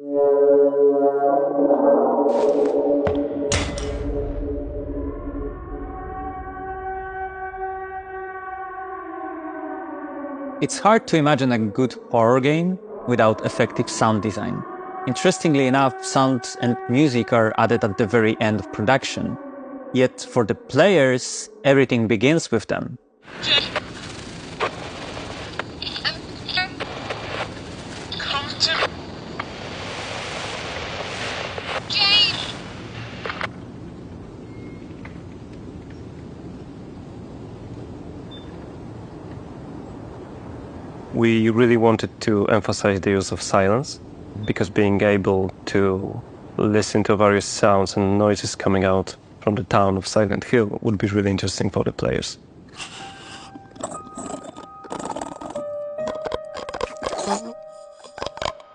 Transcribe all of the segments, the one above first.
It's hard to imagine a good horror game without effective sound design. Interestingly enough, sound and music are added at the very end of production. Yet for the players, everything begins with them. We really wanted to emphasize the use of silence, because being able to listen to various sounds and noises coming out from the town of Silent Hill would be really interesting for the players.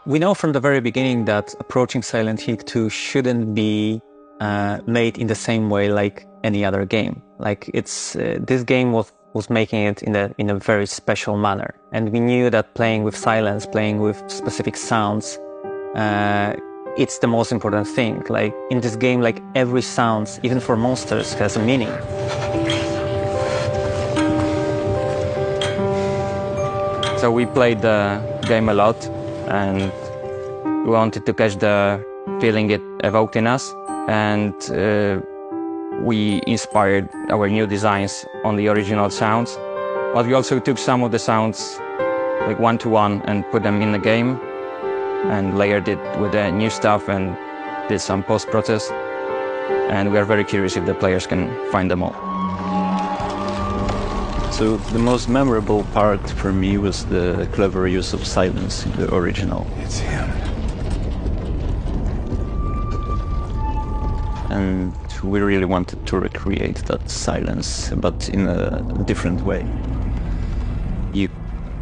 We know from the very beginning that approaching Silent Hill 2 shouldn't be made in the same way like any other game. Like this game was making it in a very special manner, and we knew that playing with silence, playing with specific sounds, it's the most important thing. Like in this game, like every sound, even for monsters, has a meaning. So we played the game a lot, and we wanted to catch the feeling it evoked in us, and we inspired our new designs on the original sounds. But we also took some of the sounds like one-to-one and put them in the game and layered it with the new stuff and did some post-process. And we are very curious if the players can find them all. So the most memorable part for me was the clever use of silence in the original. It's him. And we really wanted to recreate that silence, but in a different way. You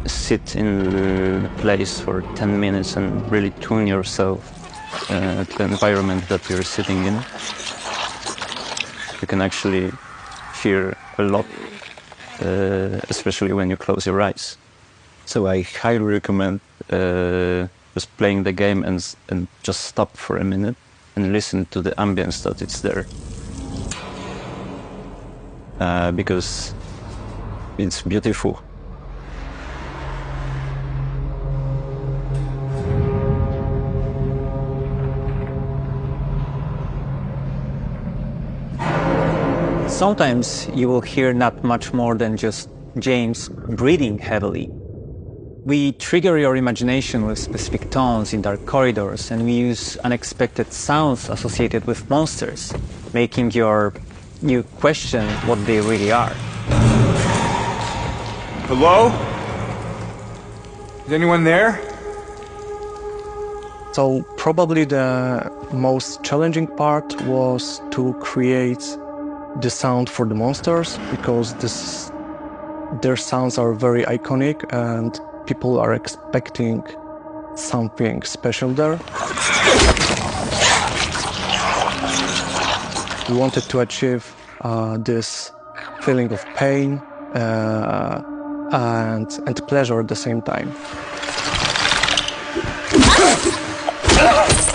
sit in a place for 10 minutes and really tune yourself to the environment that you're sitting in. You can actually hear a lot, especially when you close your eyes. So I highly recommend just playing the game and just stop for a minute and listen to the ambience that it's there. Because it's beautiful. Sometimes you will hear not much more than just James breathing heavily. We trigger your imagination with specific tones in dark corridors, and we use unexpected sounds associated with monsters, making you question what they really are. Hello? Is anyone there? So probably the most challenging part was to create the sound for the monsters, because their sounds are very iconic and people are expecting something special there. We wanted to achieve this feeling of pain and pleasure at the same time.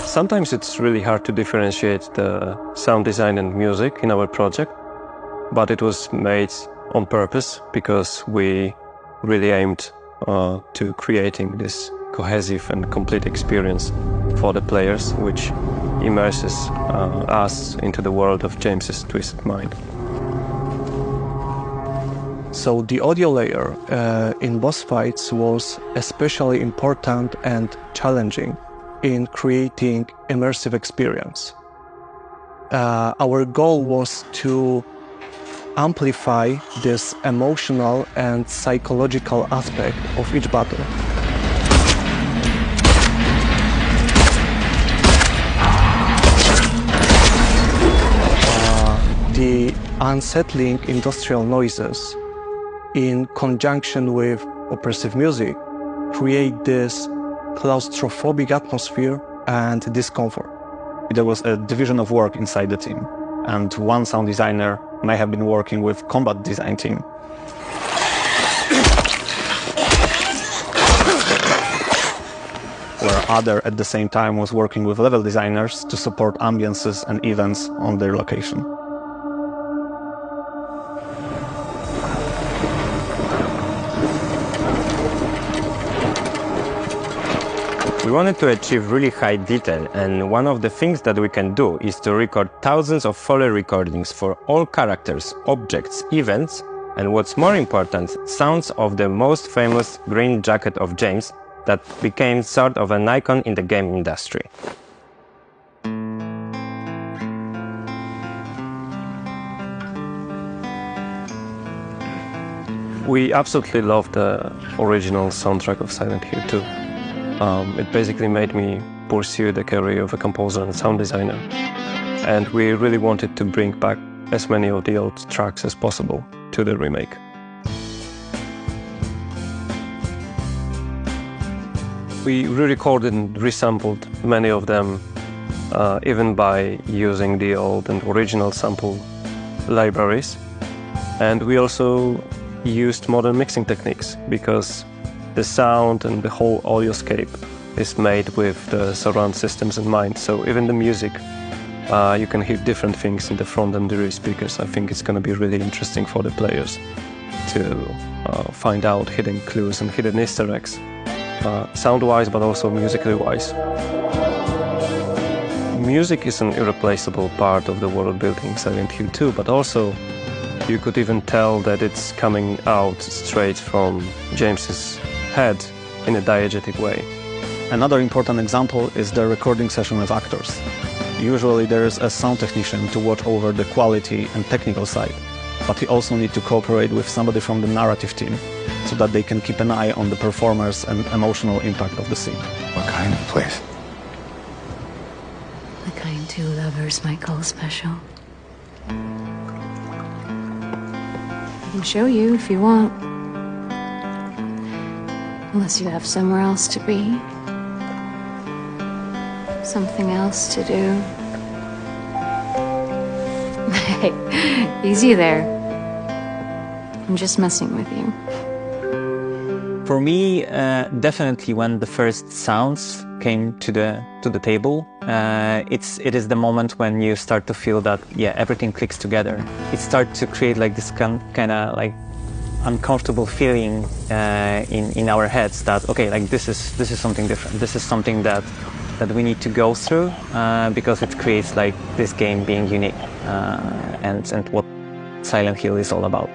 Sometimes it's really hard to differentiate the sound design and music in our project, but it was made on purpose because we really aimed to creating this cohesive and complete experience for the players, which immerses us into the world of James's twisted mind. So the audio layer in boss fights was especially important and challenging in creating immersive experience. Our goal was to amplify this emotional and psychological aspect of each battle. The unsettling industrial noises in conjunction with oppressive music create this claustrophobic atmosphere and discomfort. There was a division of work inside the team, and one sound designer may have been working with combat design team. Where other at the same time was working with level designers to support ambiances and events on their location. We wanted to achieve really high detail, and one of the things that we can do is to record thousands of Foley recordings for all characters, objects, events, and what's more important, sounds of the most famous green jacket of James that became sort of an icon in the game industry. We absolutely love the original soundtrack of Silent Hill 2. It basically made me pursue the career of a composer and sound designer. And we really wanted to bring back as many of the old tracks as possible to the remake. We re-recorded and resampled many of them, even by using the old and original sample libraries. And we also used modern mixing techniques because the sound and the whole audioscape is made with the surround systems in mind. So even the music, you can hear different things in the front and the rear speakers. I think it's going to be really interesting for the players to find out hidden clues and hidden Easter eggs, sound-wise but also musically-wise. Music is an irreplaceable part of the world building Silent Hill 2, but also you could even tell that it's coming out straight from James's head in a diegetic way. Another important example is the recording session with actors. Usually there is a sound technician to watch over the quality and technical side, but you also need to cooperate with somebody from the narrative team so that they can keep an eye on the performers and emotional impact of the scene. What kind of place? The kind two lovers might call special. I can show you if you want. Unless you have somewhere else to be. Something else to do. Hey, easy there. I'm just messing with you. For me, definitely when the first sounds came to the table, it is the moment when you start to feel that everything clicks together. It starts to create like this kind of like uncomfortable feeling in our heads that okay, like this is something different. This is something that we need to go through because it creates like this game being unique and what Silent Hill is all about.